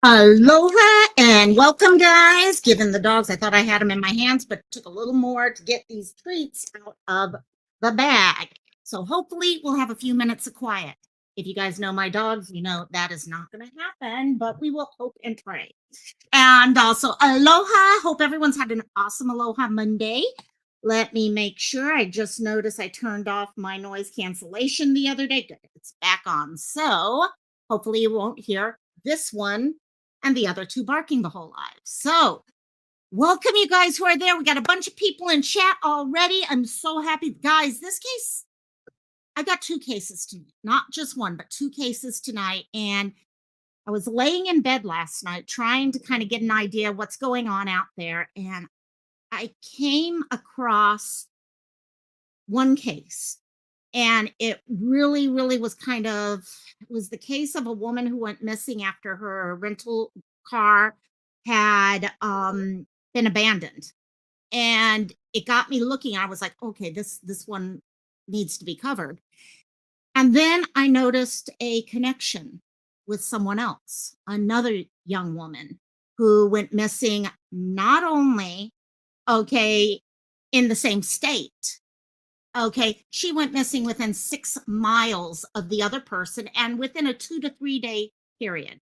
Aloha and welcome, guys. Given the dogs, I thought I had them in my hands, but it took a little more to get these treats out of the bag. So hopefully we'll have a few minutes of quiet. If you guys know my dogs, you know that is not going to happen, but we will hope and pray. And also, aloha. Hope everyone's had an awesome Aloha Monday. Let me make sure. I just noticed I turned off my noise cancellation the other day. Good. It's back on. So hopefully you won't hear this one and the other two barking the whole live. So, welcome you guys who are there. We got a bunch of people in chat already. I'm so happy. Guys, this case, I got two cases tonight, not just one, but two cases tonight. And I was laying in bed last night trying to kind of get an idea of what's going on out there. And I came across one case. And it really, really was it was the case of a woman who went missing after her rental car had been abandoned. And it got me looking. I was like, okay, this one needs to be covered. And then I noticed a connection with someone else, another young woman who went missing, not only, okay, in the same state. Okay, she went missing within 6 miles of the other person and within a 2 to 3 day period.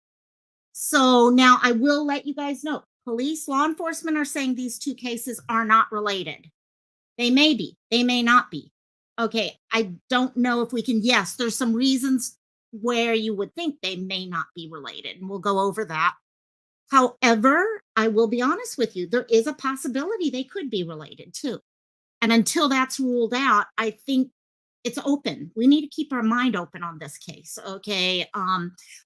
So now I will let you guys know, police, law enforcement are saying these two cases are not related. They may be, they may not be. Okay, I don't know if we can, yes, there's some reasons where you would think they may not be related, and we'll go over that. However, I will be honest with you, there is a possibility they could be related too. And until that's ruled out, I think it's open. We need to keep our mind open on this case. Okay.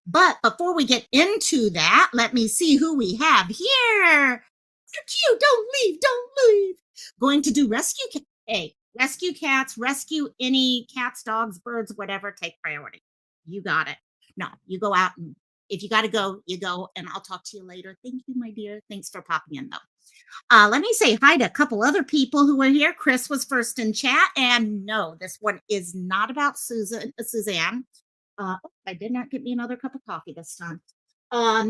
But before we get into that, let me see who we have here. They're cute. Don't leave. Don't leave. Going to do rescue. Hey, rescue cats, rescue any cats, dogs, birds, whatever. Take priority. You got it. No, you go out, and if you got to go, you go, and I'll talk to you later. Thank you, my dear. Thanks for popping in, though. Let me say hi to a couple other people who were here. Chris was first in chat, and no, this one is not about Suzanne. I did not get me another cup of coffee this time.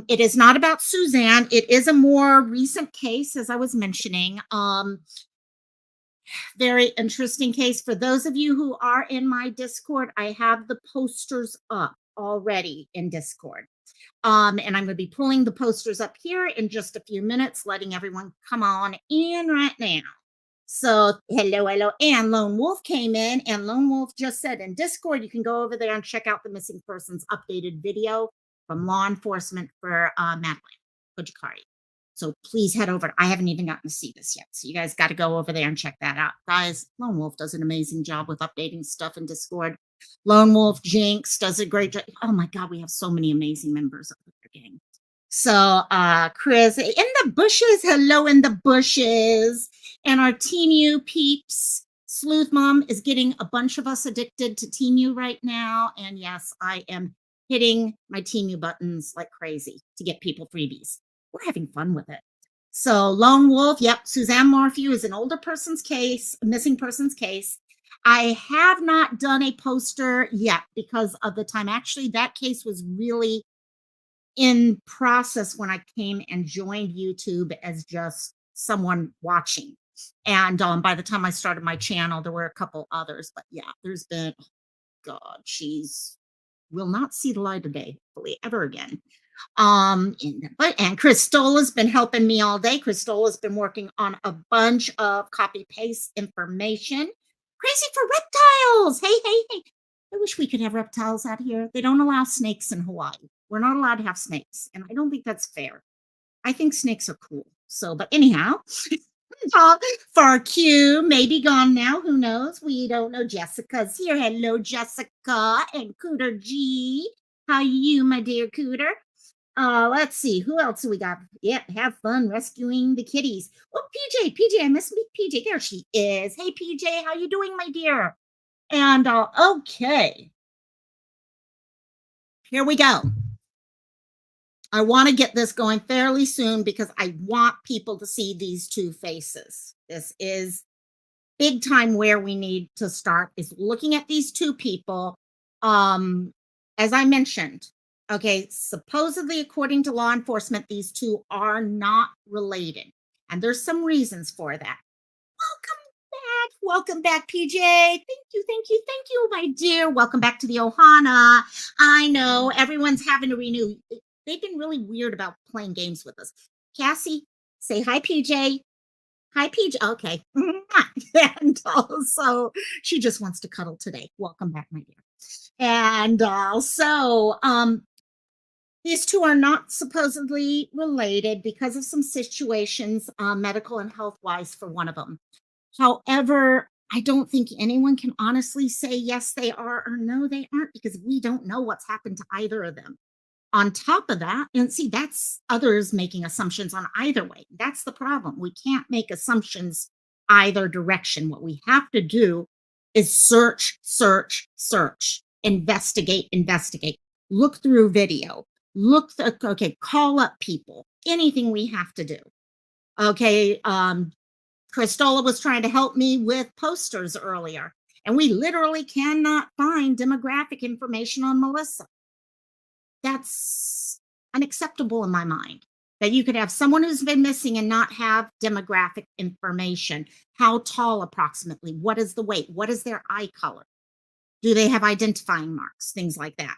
It is not about Suzanne. It is a more recent case, as I was mentioning. Very interesting case. For those of you who are in my Discord, I have the posters up already in Discord. And I'm going to be pulling the posters up here in just a few minutes, letting everyone come on in right now. So hello. And Lone Wolf came in, and Lone Wolf just said in Discord, you can go over there and check out the missing persons updated video from law enforcement for Madeline Kojikari. So please head over. I haven't even gotten to see this yet. So you guys got to go over there and check that out. Guys, Lone Wolf does an amazing job with updating stuff in Discord. Lone Wolf Jinx does a great job. Oh my God, we have so many amazing members of the gang. So Chris, in the bushes, hello in the bushes. And our Team U peeps, Sleuth Mom is getting a bunch of us addicted to Team U right now. And yes, I am hitting my Team U buttons like crazy to get people freebies. We're having fun with it. So Lone Wolf, yep, Suzanne Morphew is an older person's case, a missing person's case. I have not done a poster yet because of the time. Actually, that case was really in process when I came and joined YouTube as just someone watching. And by the time I started my channel, there were a couple others. But yeah, there's been, oh God, she's will not see the light of day, hopefully, ever again. And Crystola's been helping me all day. Crystola's been working on a bunch of copy paste information. Crazy for reptiles. Hey. I wish we could have reptiles out here. They don't allow snakes in Hawaii. We're not allowed to have snakes. And I don't think that's fair. I think snakes are cool. So, but anyhow, for Q, maybe gone now. Who knows? We don't know. Jessica's here. Hello, Jessica and Cooter G. How you, my dear Cooter? Let's see, who else do we got? Yeah, have fun rescuing the kitties. Oh, PJ, I miss PJ. There she is. Hey, PJ, how you doing, my dear? And okay, here we go. I want to get this going fairly soon because I want people to see these two faces. This is big time where we need to start is looking at these two people. As I mentioned, Okay, supposedly, according to law enforcement, these two are not related. And there's some reasons for that. Welcome back. Welcome back, PJ. Thank you, my dear. Welcome back to the Ohana. I know everyone's having to renew. They've been really weird about playing games with us. Cassie, say hi, PJ. Hi, PJ. Okay. And also, she just wants to cuddle today. Welcome back, my dear. And these two are not supposedly related because of some situations, medical and health wise, for one of them. However, I don't think anyone can honestly say yes, they are, or no, they aren't, because we don't know what's happened to either of them. On top of that, and see, that's others making assumptions on either way. That's the problem. We can't make assumptions either direction. What we have to do is search, search, search, investigate, investigate, look through video, okay, call up people, anything we have to do. Okay, Christola was trying to help me with posters earlier, and we literally cannot find demographic information on Melissa. That's unacceptable in my mind, that you could have someone who's been missing and not have demographic information. How tall approximately? What is the weight? What is their eye color? Do they have identifying marks? Things like that.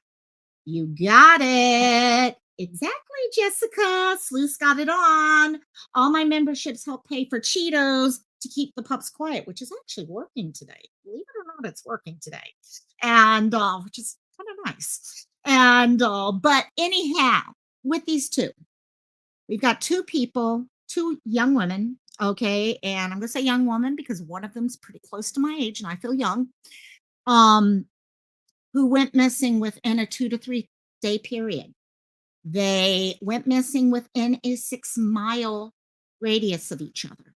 You got it. Exactly, Jessica. Sleuth's got it on. All my memberships help pay for Cheetos to keep the pups quiet, which is actually working today. Believe it or not, it's working today. And which is kind of nice. And but anyhow, with these two, we've got two people, two young women. Okay. And I'm gonna say young woman because one of them's pretty close to my age and I feel young. Um, who went missing within a 2 to 3 day period. They went missing within a 6 mile radius of each other.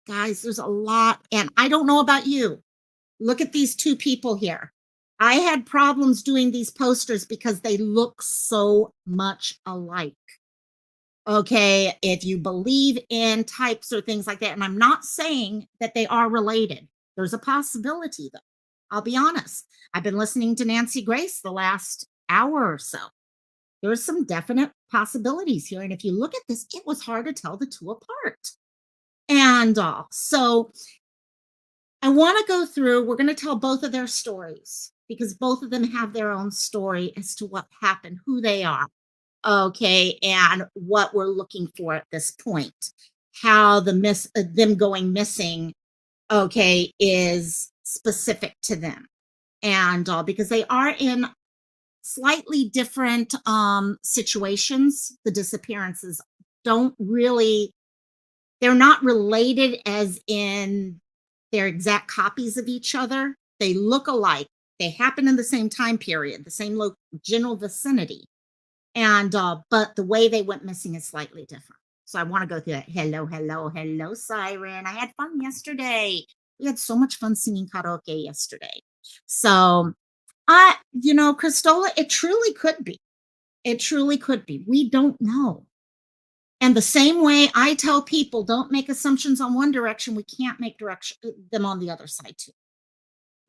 Guys, there's a lot. And I don't know about you. Look at these two people here. I had problems doing these posters because they look so much alike. Okay, if you believe in types or things like that, and I'm not saying that they are related, there's a possibility though. I'll be honest. I've been listening to Nancy Grace the last hour or so. There's some definite possibilities here. And if you look at this, it was hard to tell the two apart. And so I want to go through, we're going to tell both of their stories because both of them have their own story as to what happened, who they are, okay, and what we're looking for at this point. How them going missing, okay, is specific to them. And because they are in slightly different situations, the disappearances don't really, they're not related as in they're exact copies of each other. They look alike. They happen in the same time period, the same general vicinity. And but the way they went missing is slightly different. So I want to go through that. Hello, hello, hello, Siren. I had fun yesterday. We had so much fun singing karaoke yesterday. So Christola, it truly could be. It truly could be. We don't know. And the same way I tell people, don't make assumptions on one direction, we can't make them on the other side too.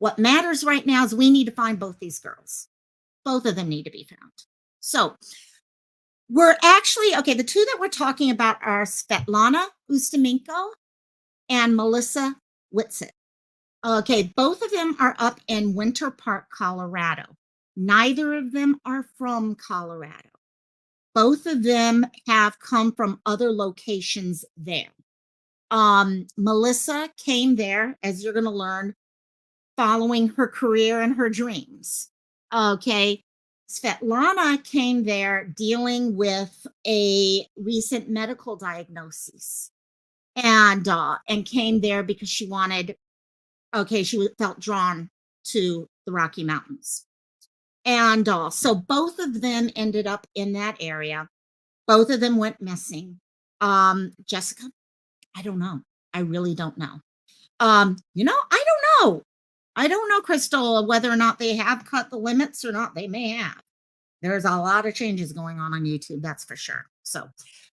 What matters right now is we need to find both these girls. Both of them need to be found. So we're actually, okay, the two that we're talking about are Svetlana Ustimenko and Melissa Whitsitt. Okay, both of them are up in Winter Park, Colorado. Neither of them are from Colorado. Both of them have come from other locations there. Melissa came there, as you're going to learn, following her career and her dreams. Okay, Svetlana came there dealing with a recent medical diagnosis, and came there because she wanted. Okay, she felt drawn to the Rocky Mountains. And so both of them ended up in that area. Both of them went missing. Jessica, I don't know. I really don't know. I don't know. I don't know, Christola, whether or not they have cut the limits or not. They may have. There's a lot of changes going on YouTube, that's for sure. So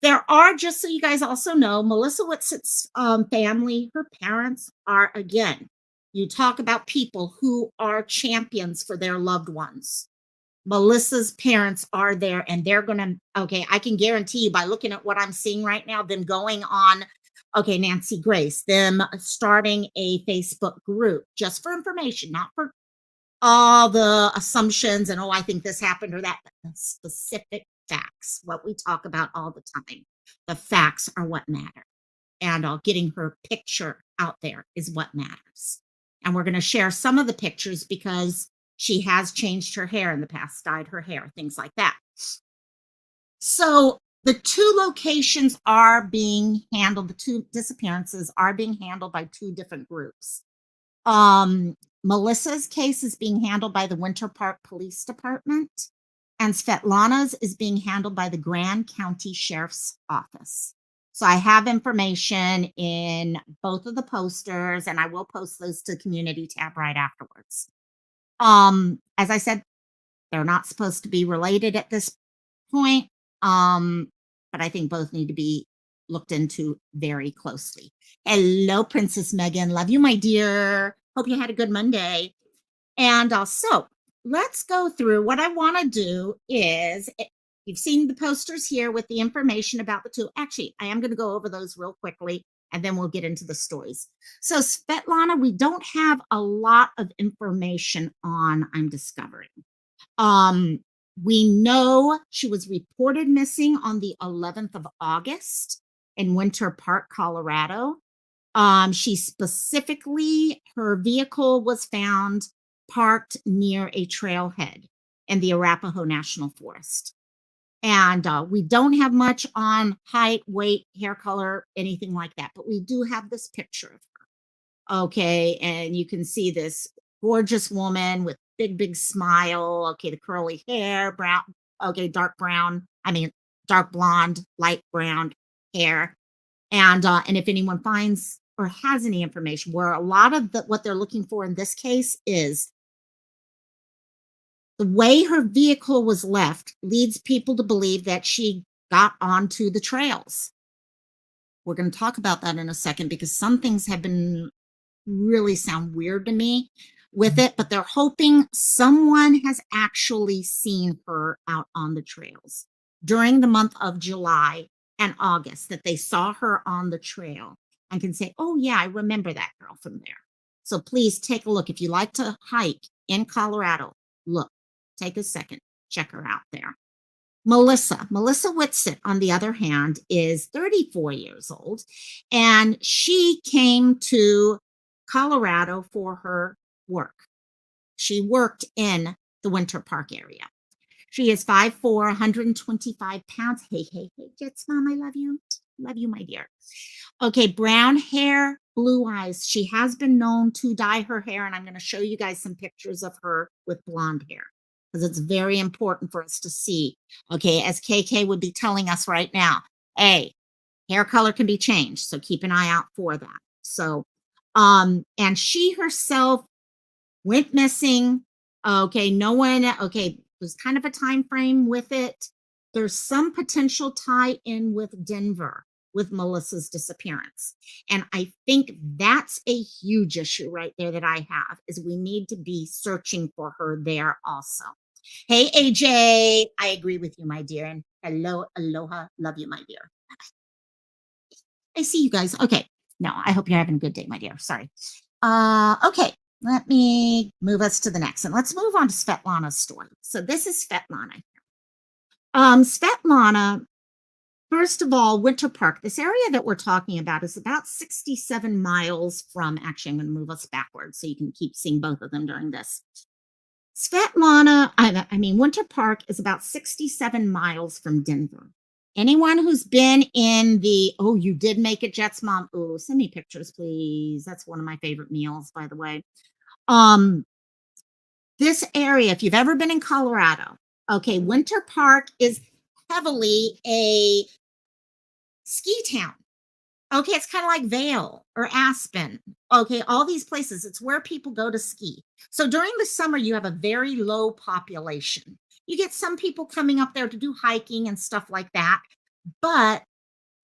there are, just so you guys also know, Melissa Whitsitt's family, her parents are, again, you talk about people who are champions for their loved ones. Melissa's parents are there and they're going to, okay, I can guarantee you by looking at what I'm seeing right now, them going on, okay, Nancy Grace, them starting a Facebook group just for information, not for all the assumptions and, oh, I think this happened or that, but the specific facts, what we talk about all the time. The facts are what matter. And getting her picture out there is what matters. And we're going to share some of the pictures because she has changed her hair in the past, dyed her hair, things like that. So the two locations are being handled, the two disappearances are being handled by two different groups. Melissa's case is being handled by the Winter Park Police Department, and Svetlana's is being handled by the Grand County Sheriff's Office. So I have information in both of the posters, and I will post those to the community tab right afterwards. As I said, they're not supposed to be related at this point, but I think both need to be looked into very closely. Hello, Princess Megan. Love you, my dear. Hope you had a good Monday. And so let's go through. What I want to do is, you've seen the posters here with the information about the two. Actually, I am going to go over those real quickly, and then we'll get into the stories. So Svetlana, we don't have a lot of information on, I'm discovering. We know she was reported missing on the 11th of August in Winter Park, Colorado. She specifically, her vehicle was found parked near a trailhead in the Arapahoe National Forest. And we don't have much on height, weight, hair color, anything like that, but we do have this picture of her. Okay, and you can see this gorgeous woman with big smile. Okay, the curly hair, brown, okay, dark brown, dark blonde, light brown hair. And if anyone finds or has any information, where a lot of what they're looking for in this case is the way her vehicle was left leads people to believe that she got onto the trails. We're going to talk about that in a second because some things have been really sound weird to me with it, but they're hoping someone has actually seen her out on the trails during the month of July and August, that they saw her on the trail and can say, oh yeah, I remember that girl from there. So please take a look. If you like to hike in Colorado, look, take a second, check her out there. Melissa Whitsitt, on the other hand, is 34 years old, and she came to Colorado for her work. She worked in the Winter Park area. She is 5'4", 125 pounds. Hey, Jets Mom, I love you. Love you, my dear. Okay, brown hair, blue eyes. She has been known to dye her hair, and I'm going to show you guys some pictures of her with blonde hair because it's very important for us to see. Okay, as KK would be telling us right now, hey, hair color can be changed, so keep an eye out for that. So, and she herself went missing. Okay, no one, okay, there's kind of a time frame with it. There's some potential tie in with Denver with Melissa's disappearance. And I think that's a huge issue right there that I have, is we need to be searching for her there also. Hey, AJ, I agree with you, my dear. And hello, aloha, love you, my dear. I see you guys. Okay, no, I hope you're having a good day, my dear. Sorry. Okay, let me move us to the next. And let's move on to Svetlana's story. So this is Svetlana. Svetlana, first of all, Winter Park, this area that we're talking about is about 67 miles from, actually, I'm going to move us backwards so you can keep seeing both of them during this. Svetlana, Winter Park is about 67 miles from Denver. Anyone who's been in the, oh, you did make it, Jets Mom. Oh, send me pictures, please. That's one of my favorite meals, by the way. This area, if you've ever been in Colorado, okay, Winter Park is heavily a ski town. Okay, it's kind of like Vail or Aspen. Okay, all these places, it's where people go to ski. So during the summer, you have a very low population. You get some people coming up there to do hiking and stuff like that, but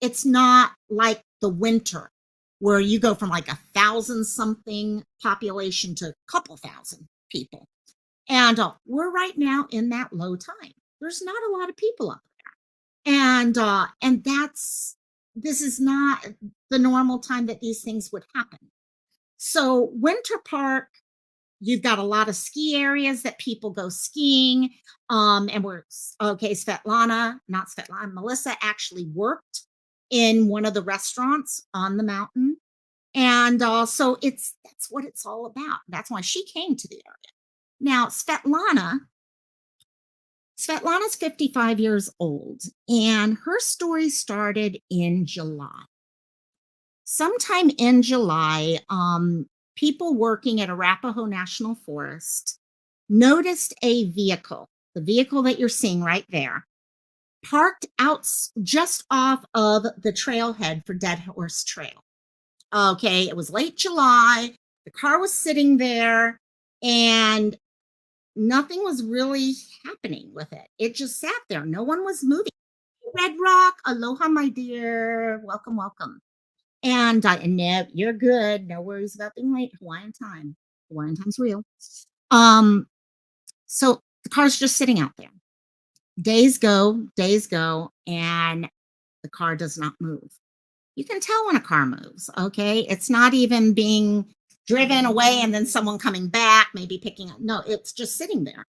it's not like the winter where you go from like 1,000 something population to a couple thousand people. And we're right now in that low time. There's not a lot of people up there. And that's this is not the normal time that these things would happen. So Winter Park, you've got a lot of ski areas that people go skiing. And okay, not Svetlana, Melissa actually worked in one of the restaurants on the mountain. And so that's what it's all about. That's why she came to the area. Now, Svetlana's 55 years old, and her story started in July. Sometime in July, people working at Arapahoe National Forest noticed a vehicle, the vehicle that you're seeing right there, parked out just off of the trailhead for Dead Horse Trail. Okay, it was late July. The car was sitting there, and nothing was really happening with it. It just sat there. No one was moving. Red Rock, aloha, my dear. Welcome, welcome. And no, you're good. No worries about being late. Hawaiian time. Hawaiian time's real. Um, so the car's just sitting out there. Days go, and the car does not move. You can tell when a car moves, okay? It's not even being driven away and then someone coming back, maybe picking up. No, it's just sitting there.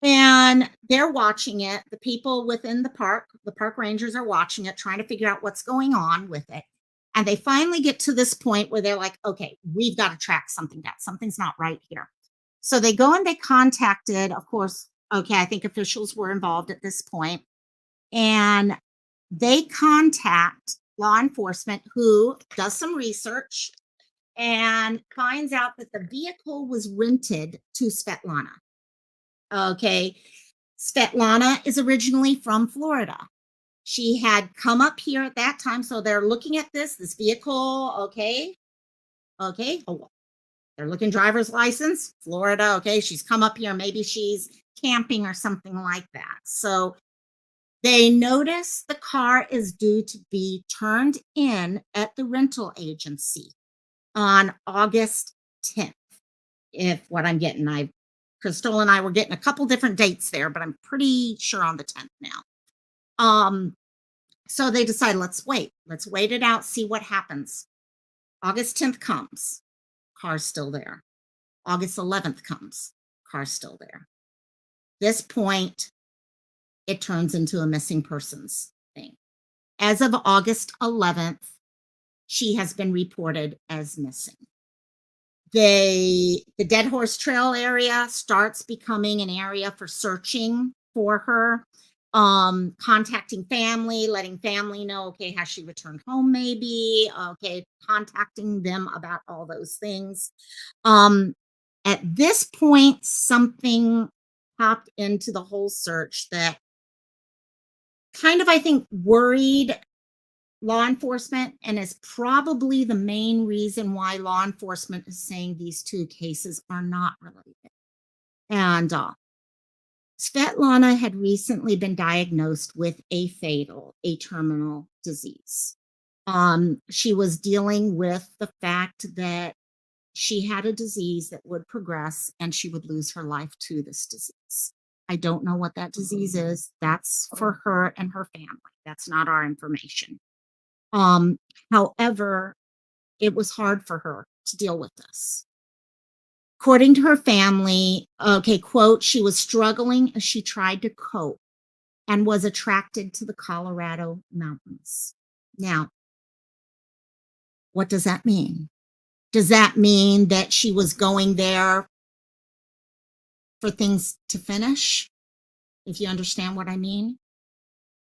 And they're watching it. The people within the park rangers are watching it, trying to figure out what's going on with it. And they finally get to this point where they're like, okay, we've got to track something down. Something's not right here. So they go and they contacted, of course, okay, I think officials were involved at this point, and they contact law enforcement, who does some research and finds out that the vehicle was rented to Svetlana. Okay. Svetlana is originally from Florida. She had come up here at that time. So they're looking at this vehicle. Okay. Okay. Oh, they're looking driver's license, Florida. Okay. She's come up here. Maybe she's camping or something like that. So they notice the car is due to be turned in at the rental agency on August 10th. If what I'm getting, Crystal and I were getting a couple different dates there, but I'm pretty sure on the 10th now. So they decide, let's wait it out, see what happens. August 10th comes, car's still there. August 11th comes, car's still there. This point, it turns into a missing persons thing. As of August 11th, she has been reported as missing. The Dead Horse Trail area starts becoming an area for searching for her, contacting family, letting family know, okay, has she returned home maybe? Okay, contacting them about all those things. At this point, something popped into the whole search that kind of, I think, worried law enforcement, and is probably the main reason why law enforcement is saying these two cases are not related. And Svetlana had recently been diagnosed with a terminal disease. She was dealing with the fact that she had a disease that would progress and she would lose her life to this disease. I don't know what that disease is. That's for her and her family. That's not our information. However, it was hard for her to deal with this. According to her family, okay, quote, she was struggling as she tried to cope and was attracted to the Colorado mountains. Now, what does that mean? Does that mean that she was going there for things to finish? If you understand what I mean?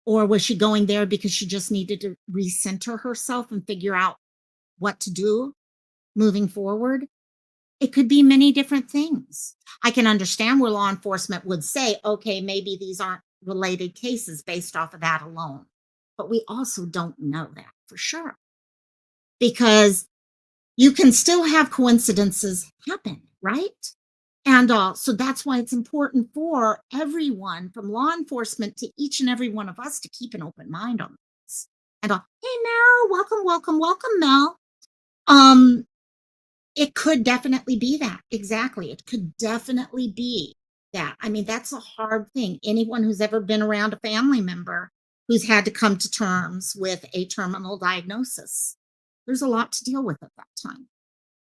Or was she going there because she just needed to recenter herself and figure out what to do moving forward? It could be many different things. I can understand where law enforcement would say, okay, maybe these aren't related cases based off of that alone. But we also don't know that for sure. Because you can still have coincidences happen, right? And so that's why it's important for everyone, from law enforcement to each and every one of us, to keep an open mind on this. And hey, Mel, welcome, Mel. It could definitely be that. Exactly. It could definitely be that. I mean, that's a hard thing. Anyone who's ever been around a family member who's had to come to terms with a terminal diagnosis, there's a lot to deal with at that time.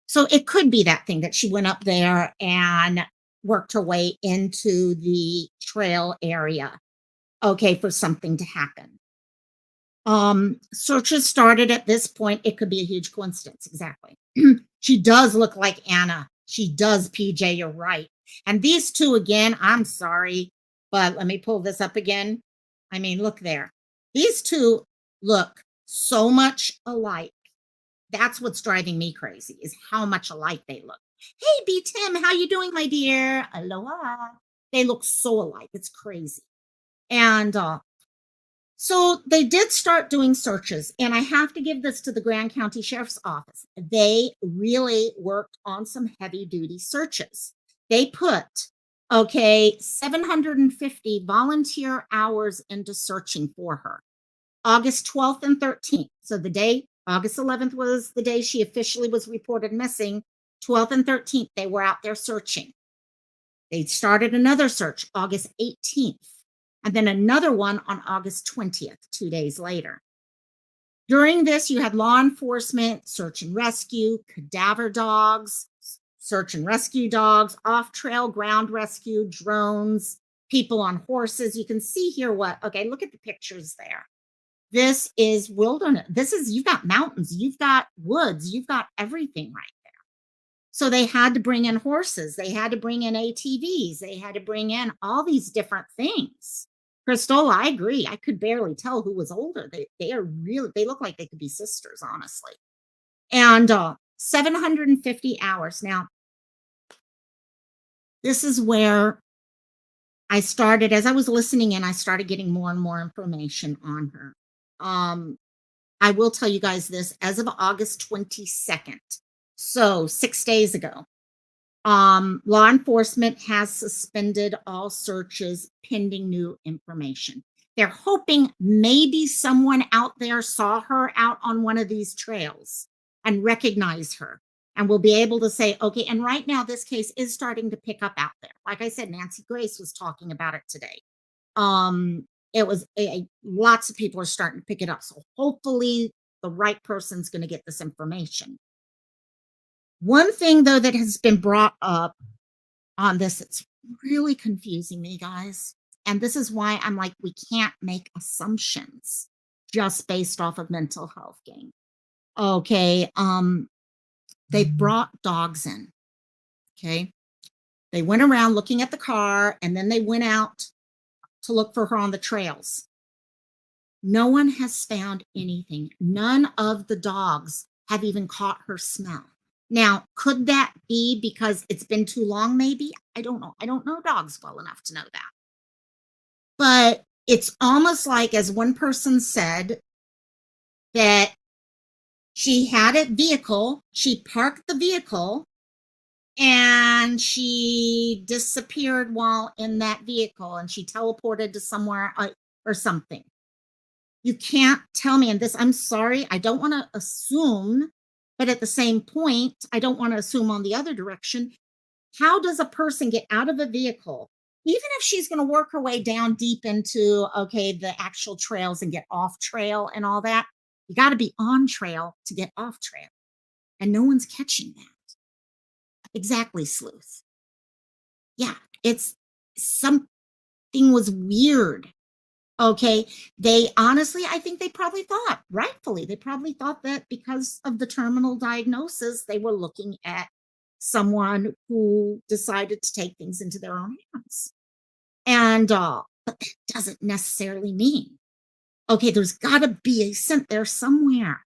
So it could be that thing that she went up there and worked her way into the trail area, okay, for something to happen. Searches started at this point. It could be a huge coincidence. Exactly. She does look like Anna. She does, PJ. You're right. And these two, again, I'm sorry, but let me pull this up again. I mean, look there. These two look so much alike. That's what's driving me crazy is how much alike they look. Hey, B Tim, how you doing, my dear? Aloha. They look so alike. It's crazy. And so they did start doing searches, and I have to give this to the Grand County Sheriff's Office. They really worked on some heavy duty searches. They put, okay, 750 volunteer hours into searching for her. August 12th and 13th. So the day, August 11th was the day she officially was reported missing. 12th and 13th, they were out there searching. They started another search August 18th, and then another one on August 20th, 2 days later. During this, you had law enforcement, search and rescue, cadaver dogs, search and rescue dogs, off-trail ground rescue, drones, people on horses. You can see here okay, look at the pictures there. This is wilderness. You've got mountains, you've got woods, you've got everything right there. So they had to bring in horses, they had to bring in ATVs, they had to bring in all these different things. Crystal, I agree. I could barely tell who was older. They look like they could be sisters, honestly. And 750 hours. Now, this is where I started, as I was listening in, I started getting more and more information on her. I will tell you guys this as of August 22nd, so 6 days ago, law enforcement has suspended all searches pending new information. They're hoping maybe someone out there saw her out on one of these trails and recognized her and will be able to say, okay, and right now this case is starting to pick up out there. Like I said, Nancy Grace was talking about it today. It was lots of people are starting to pick it up. So hopefully the right person's going to get this information. One thing, though, that has been brought up on this, it's really confusing me, guys. And this is why I'm like, we can't make assumptions just based off of mental health gang. Okay. They brought dogs in. Okay. They went around looking at the car and then they went out to look for her on the trails. No one has found anything. None of the dogs have even caught her smell. Now, could that be because it's been too long, maybe? I don't know. I don't know dogs well enough to know that. But it's almost like, as one person said, that she had a vehicle, she parked the vehicle, and she disappeared while in that vehicle, and she teleported to somewhere or something. You can't tell me, and this, I'm sorry, I don't want to assume, but at the same point, I don't want to assume on the other direction. How does a person get out of a vehicle, even if she's going to work her way down deep into, okay, the actual trails and get off trail and all that? You got to be on trail to get off trail. And no one's catching that. Exactly, Sleuth. Yeah, it's something was weird. Okay. They honestly, I think they probably thought, rightfully, they probably thought that because of the terminal diagnosis, they were looking at someone who decided to take things into their own hands. And, but that doesn't necessarily mean, okay, there's got to be a scent there somewhere.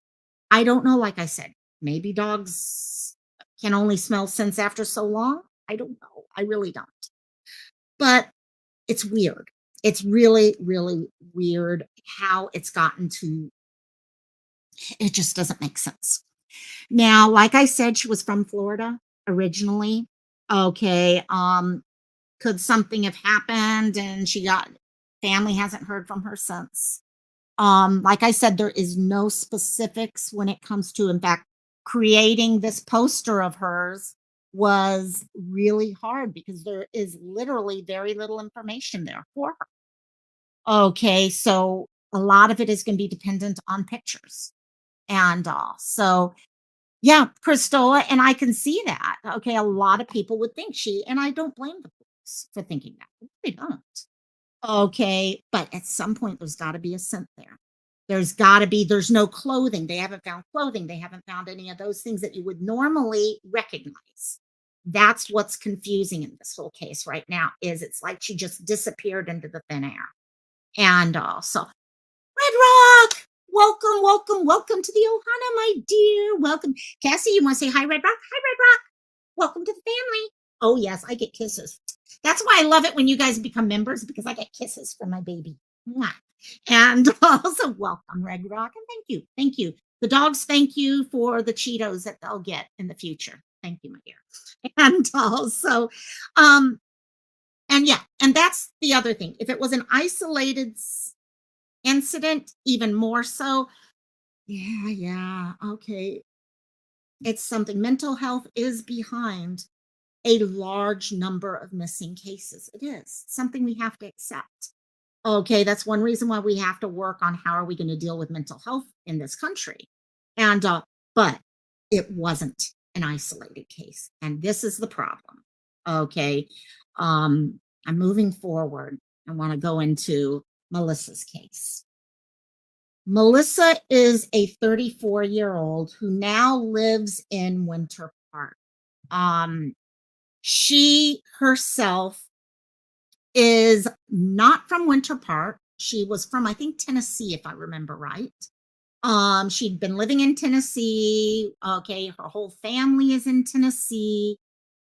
I don't know. Like I said, maybe dogs can only smell scents after so long. I don't know. I really don't. But it's weird. It's really, really weird how it's gotten to, it just doesn't make sense. Now, like I said, she was from Florida originally. Okay. Could something have happened and family hasn't heard from her since? Like I said, there is no specifics when it comes to, in fact, creating this poster of hers. was really hard because there is literally very little information there for her. Okay, so a lot of it is going to be dependent on pictures and all. So, yeah, Christola, and I can see that. Okay, a lot of people would think and I don't blame the police for thinking that. They don't. Okay, but at some point, there's gotta be a scent there. There's no clothing. They haven't found clothing. They haven't found any of those things that you would normally recognize. That's what's confusing in this whole case right now, is it's like she just disappeared into the thin air. And, so Red Rock, welcome, welcome, welcome to the Ohana, my dear. Welcome. Cassie, you wanna say hi, Red Rock? Hi, Red Rock. Welcome to the family. Oh, yes, I get kisses. That's why I love it when you guys become members because I get kisses from my baby. Mwah. And also, welcome, Red Rock. And thank you. Thank you. The dogs thank you for the Cheetos that they'll get in the future. Thank you, my dear. And also, um, and yeah, and that's the other thing. If it was an isolated incident, even more so, yeah, yeah, okay. It's something. Mental health is behind a large number of missing cases. It is something we have to accept. Okay, that's one reason why we have to work on how are we going to deal with mental health in this country. And but it wasn't an isolated case, and this is the problem. Okay, I'm moving forward. I want to go into Melissa's case. Melissa is a 34-year-old who now lives in Winter Park. Um, she herself is not from Winter Park. She was from, I think, Tennessee, if I remember right. She'd been living in Tennessee. Okay, her whole family is in Tennessee.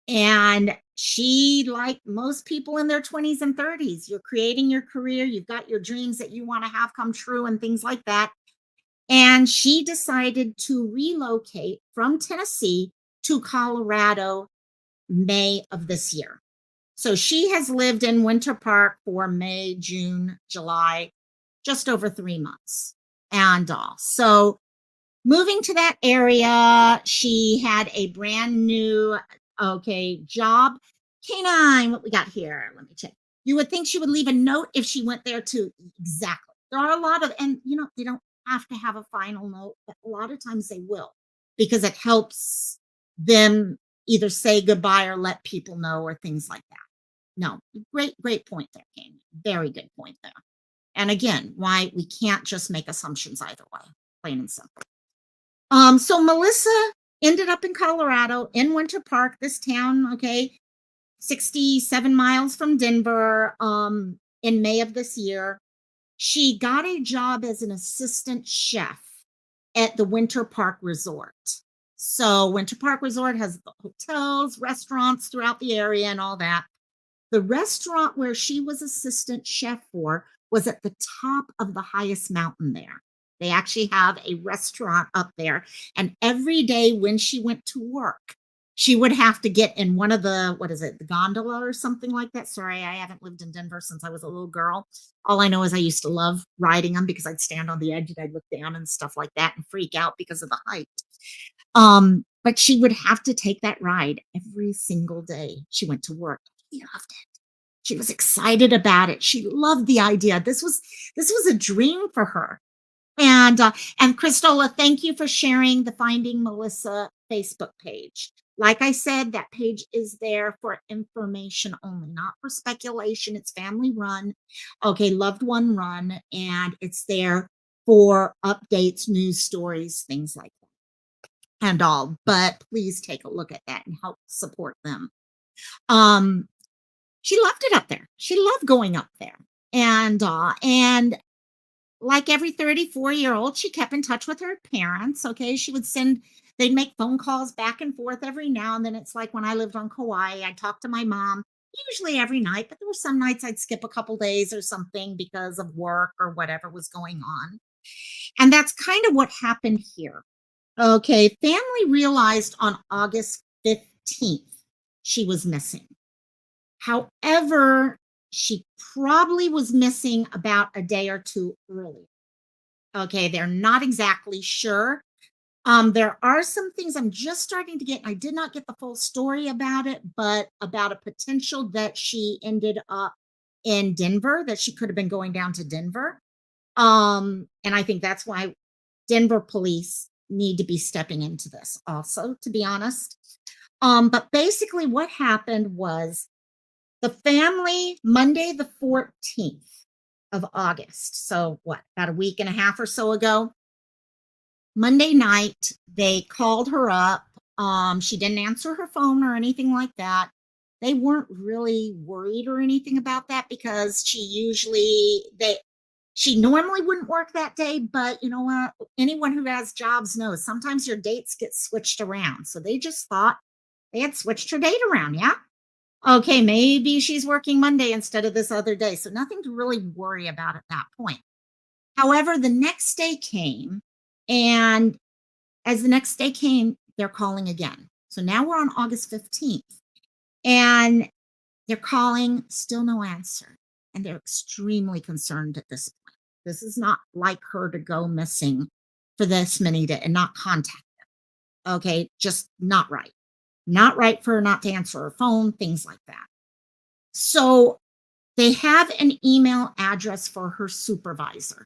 And she, like most people in their 20s and 30s, you're creating your career, you've got your dreams that you want to have come true and things like that. And she decided to relocate from Tennessee to Colorado May of this year. So she has lived in Winter Park for May, June, July, just over 3 months. And so moving to that area, she had a brand new, okay, job. Canine, what we got here? Let me check. You would think she would leave a note if she went there too. Exactly. There are a lot of, and they don't have to have a final note, but a lot of times they will because it helps them either say goodbye or let people know or things like that. No, great, great point there, King. Very good point there. And again, why we can't just make assumptions either way, plain and simple. So Melissa ended up in Colorado in Winter Park, this town, okay, 67 miles from Denver, in May of this year. She got a job as an assistant chef at the Winter Park Resort. So Winter Park Resort has hotels, restaurants throughout the area and all that. The restaurant where she was assistant chef for was at the top of the highest mountain there. They actually have a restaurant up there. And every day when she went to work, she would have to get in one of the, what is it, the gondola or something like that. Sorry, I haven't lived in Denver since I was a little girl. All I know is I used to love riding them because I'd stand on the edge and I'd look down and stuff like that and freak out because of the height. But she would have to take that ride every single day she went to work. She loved it. She was excited about it. She loved the idea. This was a dream for her. And Christola, thank you for sharing the Finding Melissa Facebook page. Like I said, that page is there for information only, not for speculation. It's family run, okay, loved one run, and it's there for updates, news stories, things like that, and all. But please take a look at that and help support them. Um, she loved it up there. She loved going up there, and like every 34-year-old, she kept in touch with her parents. Okay. They'd make phone calls back and forth every now and then. It's like when I lived on Kauai, I'd talk to my mom usually every night, but there were some nights I'd skip a couple days or something because of work or whatever was going on. And that's kind of what happened here. Okay. Family realized on August 15th she was missing. However, she probably was missing about a day or two early. Okay, they're not exactly sure. There are some things I'm just starting to get. I did not get the full story about it, but about a potential that she ended up in Denver, that she could have been going down to Denver. And I think that's why Denver police need to be stepping into this also, to be honest. But basically what happened was the family Monday the 14th of August. So what, about a week and a half or so ago, Monday night, they called her up. She didn't answer her phone or anything like that. They weren't really worried or anything about that because she normally wouldn't work that day, but you know what? Anyone who has jobs knows sometimes your dates get switched around. So they just thought they had switched her date around. Yeah. Okay, maybe she's working Monday instead of this other day. So nothing to really worry about at that point. However, the next day came, and as the next day came, they're calling again. So now we're on August 15th, and they're calling, still no answer. And they're extremely concerned at this point. This is not like her to go missing for this many days and not contact them. Okay, just not right. Not right for her not to answer her phone, things like that. So they have an email address for her supervisor,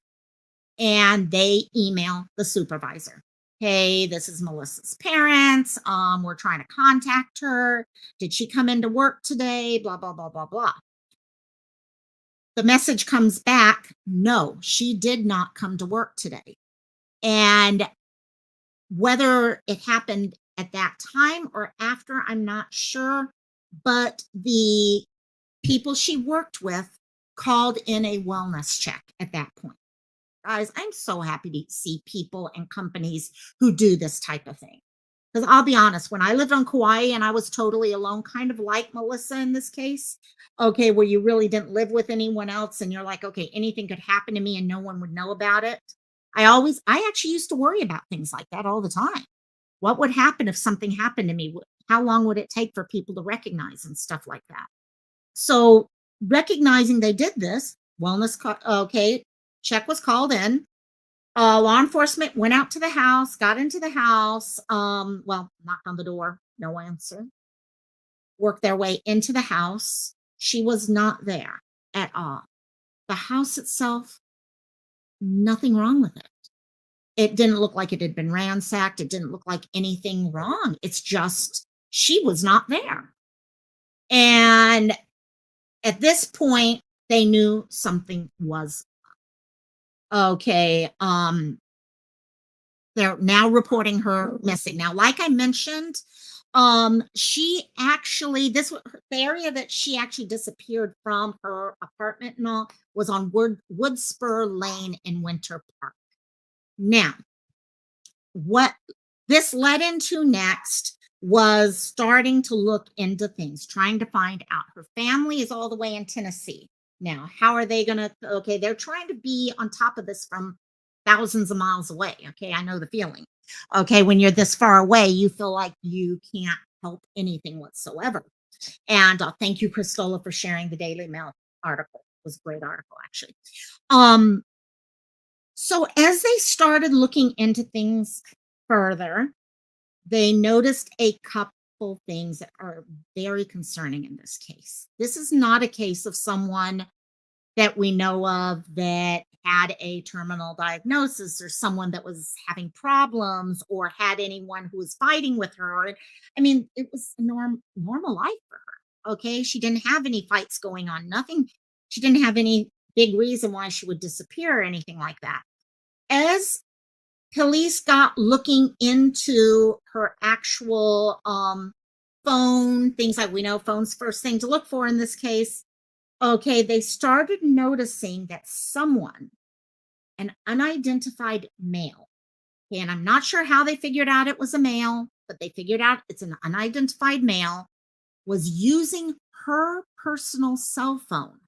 and they email the supervisor. Hey, this is Melissa's parents. We're trying to contact her. Did she come into work today? Blah, blah, blah, blah, blah. The message comes back. No, she did not come to work today. And whether it happened at that time or after, I'm not sure. But the people she worked with called in a wellness check at that point. Guys, I'm so happy to see people and companies who do this type of thing. Because I'll be honest, when I lived on Kauai and I was totally alone, kind of like Melissa in this case, okay, where you really didn't live with anyone else and you're like, okay, anything could happen to me and no one would know about it. I actually used to worry about things like that all the time. What would happen if something happened to me? How long would it take for people to recognize and stuff like that? So recognizing they did this, okay, check was called in. Law enforcement went out to the house, got into the house, well, knocked on the door, no answer. Worked their way into the house. She was not there at all. The house itself, nothing wrong with it. It didn't look like it had been ransacked. It didn't look like anything wrong. It's just she was not there. And at this point, they knew something was okay. They're now reporting her missing. Now, like I mentioned, she actually the area that she actually disappeared from her apartment and all was on Woodspur Lane in Winter Park. Now, what this led into next was starting to look into things, trying to find out. Her family is all the way in Tennessee. Now, how are they going to? Okay, they're trying to be on top of this from thousands of miles away. Okay, I know the feeling. Okay, when you're this far away, you feel like you can't help anything whatsoever. And thank you, Christola, for sharing the Daily Mail article. It was a great article, actually. Um, so as they started looking into things further, they noticed a couple things that are very concerning in this case. This is not a case of someone that we know of that had a terminal diagnosis or someone that was having problems or had anyone who was fighting with her. I mean, it was a normal life for her. Okay. She didn't have any fights going on, nothing. She didn't have any big reason why she would disappear or anything like that. As police got looking into her actual phone, things like we know phone's first thing to look for in this case. Okay, they started noticing that someone, an unidentified male, okay, and I'm not sure how they figured out it was a male, but they figured out it's an unidentified male, was using her personal cell phone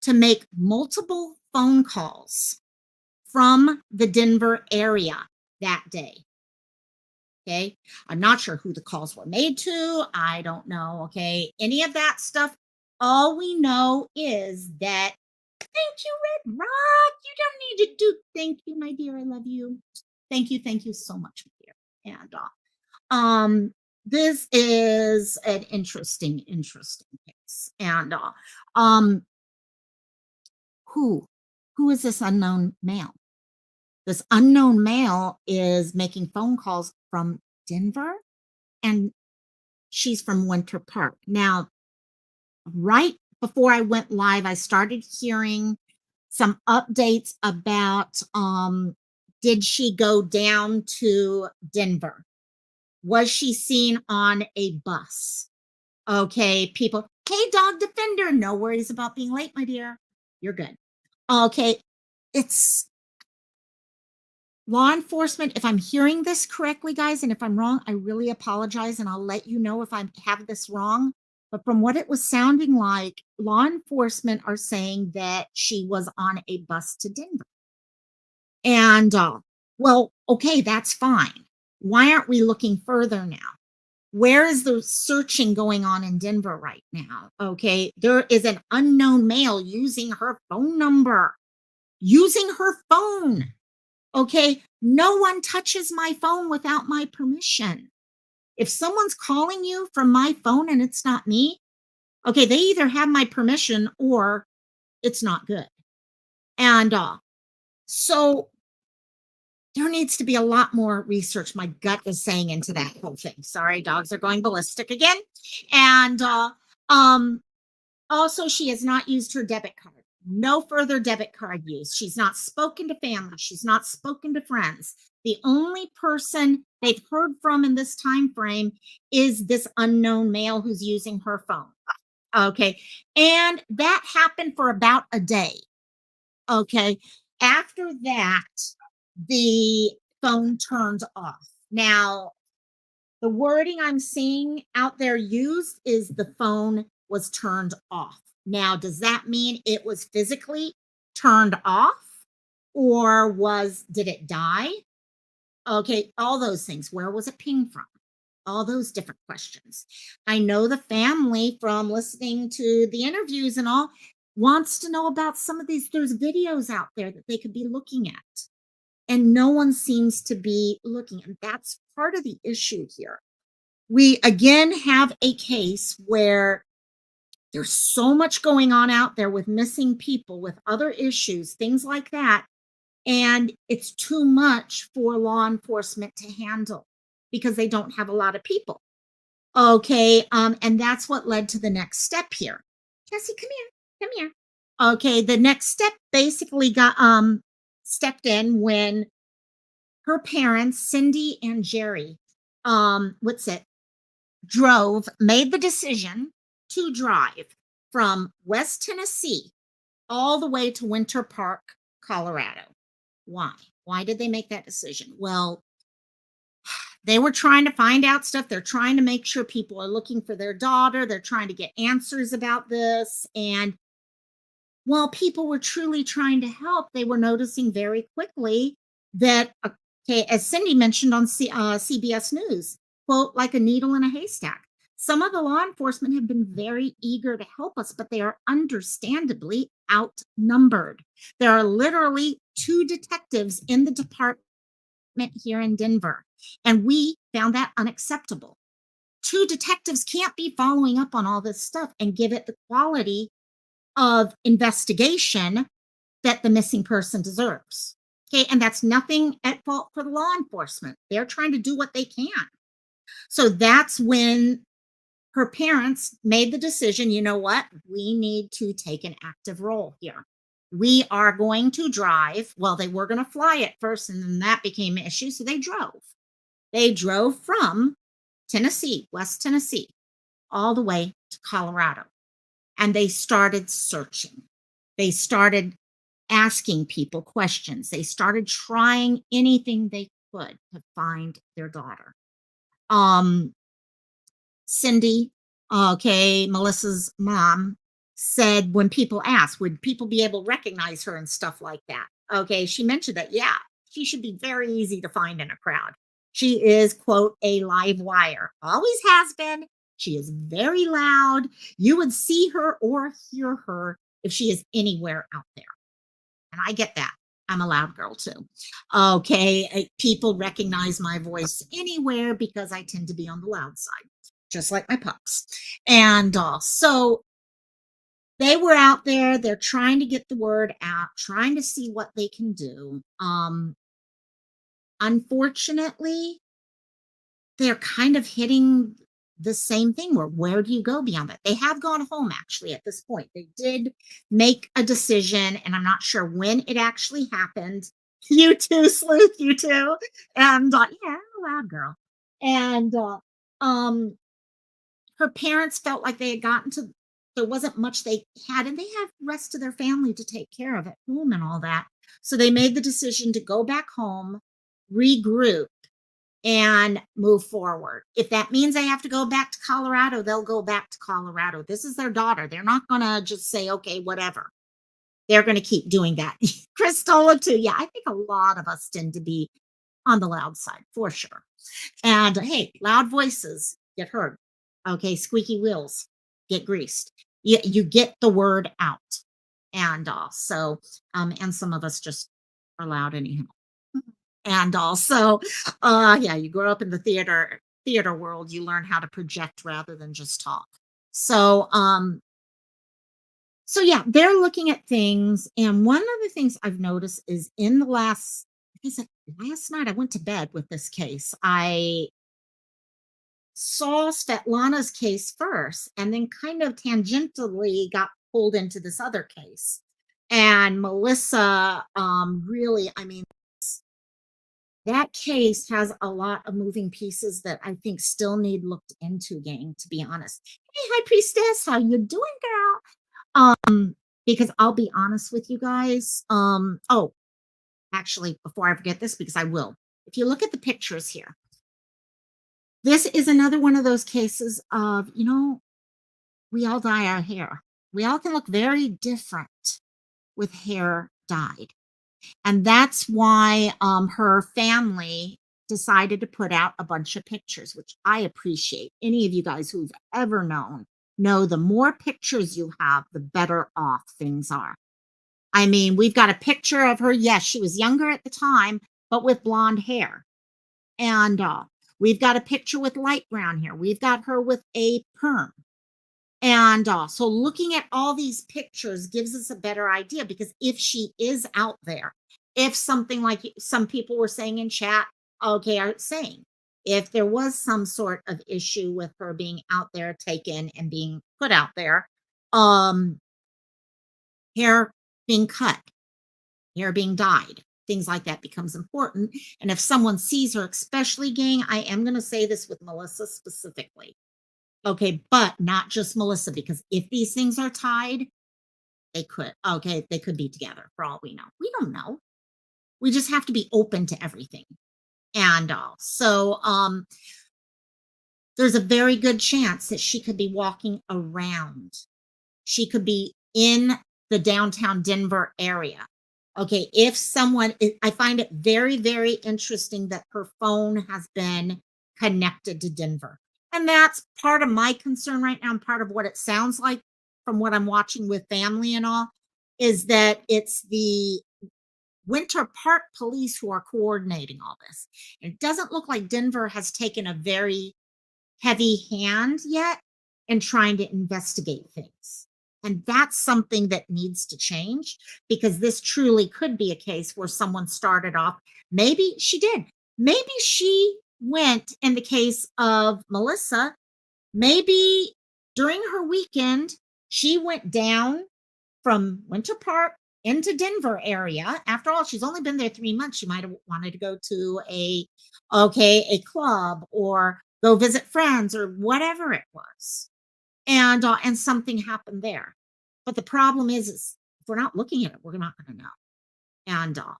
to make multiple phone calls from the Denver area that day. Okay. I'm not sure who the calls were made to. I don't know. Okay. Any of that stuff. All we know is that, thank you, Red Rock. You don't need to do, thank you, my dear. I love you. Thank you. Thank you so much, my dear. And this is an interesting case. And um, who who is this unknown male? This unknown male is making phone calls from Denver, and she's from Winter Park. Now, right before I went live, I started hearing some updates about did she go down to Denver? Was she seen on a bus? Okay, people, hey, dog defender, no worries about being late, my dear. You're good. Okay, it's law enforcement. If I'm hearing this correctly, guys, and if I'm wrong, I really apologize and I'll let you know if I have this wrong. But from what it was sounding like, law enforcement are saying that she was on a bus to Denver. And well, okay, that's fine. Why aren't we looking further now? Where is the searching going on in Denver right now? Okay, there is an unknown male using her phone number, using her phone. Okay, no one touches my phone without my permission. If someone's calling you from my phone and it's not me, okay, they either have my permission or it's not good. And so there needs to be a lot more research. My gut is saying into that whole thing. Sorry, dogs are going ballistic again. And um, also, she has not used her debit card. No further debit card use. She's not spoken to family. She's not spoken to friends. The only person they've heard from in this time frame is this unknown male who's using her phone. Okay. And that happened for about a day. Okay. After that, the phone turned off. Now, the wording I'm seeing out there used is the phone was turned off. Now, does that mean it was physically turned off or did it die? Okay, all those things. Where was it pinged from? All those different questions. I know the family from listening to the interviews and all wants to know about some of these. There's videos out there that they could be looking at, and no one seems to be looking. And that's part of the issue here. We again have a case where there's so much going on out there with missing people, with other issues, things like that. And it's too much for law enforcement to handle because they don't have a lot of people. Okay. And that's what led to the next step here. Jesse, come here. Come here. Okay. The next step basically got stepped in when her parents, Cindy and Jerry, made the decision to drive from West Tennessee all the way to Winter Park, Colorado. Why? Why did they make that decision? Well, they were trying to find out stuff. They're trying to make sure people are looking for their daughter. They're trying to get answers about this. And while people were truly trying to help, they were noticing very quickly that, okay, as Cindy mentioned on CBS News, quote, like a needle in a haystack. Some of the law enforcement have been very eager to help us, but they are understandably outnumbered. There are literally 2 detectives in the department here in Denver, and we found that unacceptable. 2 detectives can't be following up on all this stuff and give it the quality of investigation that the missing person deserves. Okay, and that's nothing at fault for the law enforcement. They're trying to do what they can. So that's when her parents made the decision, you know what? We need to take an active role here. We are going to drive. Well, they were going to fly at first, and then that became an issue. So they drove. They drove from Tennessee, West Tennessee, all the way to Colorado. And they started searching. They started asking people questions. They started trying anything they could to find their daughter. Cindy, okay, Melissa's mom, said when people asked, would people be able to recognize her and stuff like that? Okay, she mentioned that, yeah, she should be very easy to find in a crowd. She is, quote, a live wire, always has been. She is very loud. You would see her or hear her if she is anywhere out there. And I get that. I'm a loud girl too. Okay, people recognize my voice anywhere because I tend to be on the loud side, just like my pups. And so they were out there, they're trying to get the word out, trying to see what they can do. Unfortunately, they're kind of hitting the same thing where do you go beyond that? They have gone home actually at this point. They did make a decision, and I'm not sure when it actually happened. You too, Sleuth, you too. And yeah, I'm a loud girl. And um her parents felt like they had gotten to there wasn't much they had, and they have rest of their family to take care of at home and all that. So they made the decision to go back home, regroup, and move forward. If that means they have to go back to Colorado, they'll go back to Colorado. This is their daughter. They're not going to just say, okay, whatever. They're going to keep doing that. Christola, too. Yeah, I think a lot of us tend to be on the loud side for sure. And hey, loud voices get heard. Okay, squeaky wheels get greased. You get the word out. And and some of us just are loud anyhow. And also, yeah, you grow up in the theater world, you learn how to project rather than just talk. So, yeah, they're looking at things, and one of the things I've noticed is in the last, I guess last night I went to bed with this case. I saw Svetlana's case first, and then kind of tangentially got pulled into this other case. And Melissa, really, I mean, that case has a lot of moving pieces that I think still need looked into, gang, to be honest. Hey, High Priestess, how you doing, girl? Because I'll be honest with you guys. Oh, actually, before I forget this, because I will. If you look at the pictures here, this is another one of those cases of, we all dye our hair. We all can look very different with hair dyed. And that's why her family decided to put out a bunch of pictures, which I appreciate. Any of you guys who've ever known know the more pictures you have, the better off things are. I mean, we've got a picture of her. Yes, she was younger at the time, but with blonde hair. And we've got a picture with light brown hair. We've got her with a perm. And so looking at all these pictures gives us a better idea, because if she is out there, if something like some people were saying in chat, okay, are saying if there was some sort of issue with her being out there taken and being put out there, um, hair being cut, hair being dyed, things like that becomes important. And if someone sees her, especially gang, I am going to say this with Melissa specifically. Okay, but not just Melissa, because if these things are tied, they could be together for all we know. We don't know. We just have to be open to everything. And there's a very good chance that she could be walking around. She could be in the downtown Denver area. Okay, if I find it very, very interesting that her phone has been connected to Denver. And that's part of my concern right now, and part of what it sounds like from what I'm watching with family and all, is that it's the Winter Park police who are coordinating all this. It doesn't look like Denver has taken a very heavy hand yet in trying to investigate things. And that's something that needs to change, because this truly could be a case where someone started off. Maybe she did. Maybe she went, in the case of Melissa, maybe during her weekend, she went down from Winter Park into Denver area. After all, she's only been there 3 months. She might have wanted to go to a club or go visit friends or whatever it was. And something happened there. But the problem is if we're not looking at it, we're not going to know.